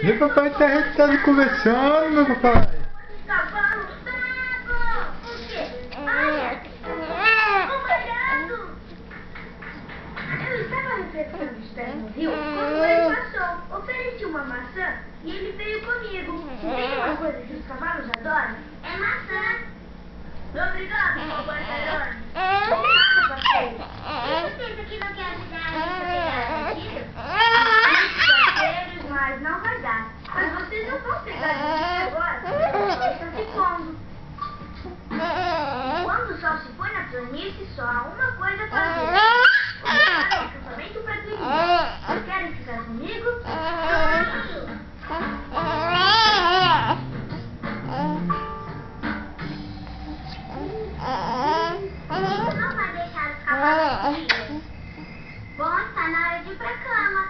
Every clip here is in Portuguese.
Meu papai tá conversando, meu papai. Eu estava refrescando os pés no rio quando ele passou. Ofereci uma maçã e ele veio comigo. Tem uma coisa que os cavalos adoram? É maçã. Obrigado, papai Tairone. Obrigado, parceiro. Tem certeza que não quer ajudar a gente a pegar os parceiros, mas não vai dar. Mas vocês não vão pegar a gente agora. O sol está se pondo. E quando o sol se põe na planície, só há uma coisa a fazer. Começar um acampamento para turismo. Querem ficar comigo? Não vai deixar os cavalos frios. Bom, está na hora de ir pra cama.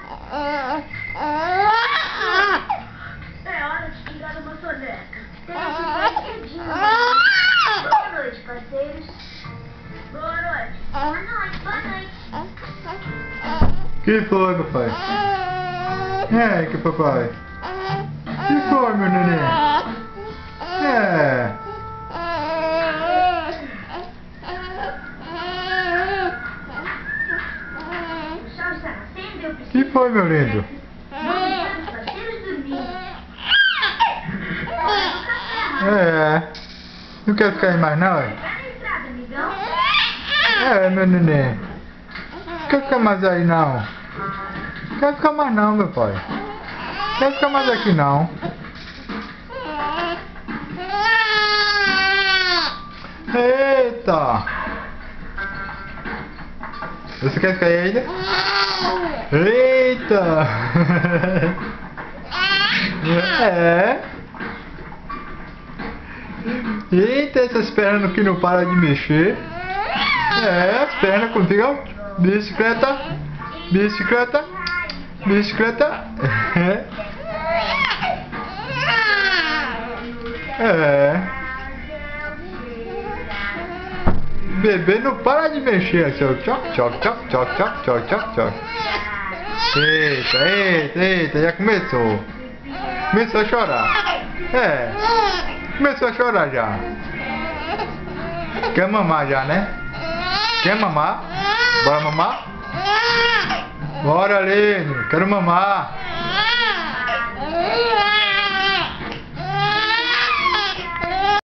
É hora de tirar uma soneca. Tem que ir cedinho. Boa noite, parceiros. Boa noite. Boa noite, boa noite. Que foi, papai? É, que papai? Que foi, meu neném? É. O sol está nascendo e eu preciso... Que foi, meu lindo? Vou deixar os parceiros dormir. É. Não quer ficar aí mais não, é? Vai na estrada, amigão. É, meu neném. Não quer ficar mais aí não. Não quer ficar mais não, meu pai. Não quer ficar mais aqui não. Eita! Você quer ficar aí ainda? Eita! É. Eita, essas pernas que não param de mexer. É, as pernas contigo, ó. Bicicleta, bicicleta, bicicleta. É. Bebê não para de mexer, assim, ó. Tchoc, tchoc, tchoc, tchoc, tchoc, tchoc, tchoc, tchoc. Eita, eita, eita, já começou. Começou a chorar. É. Começou a chorar já. Quer mamar já, né? Quer mamar? Bora mamar? Bora, Lene. Quero mamar.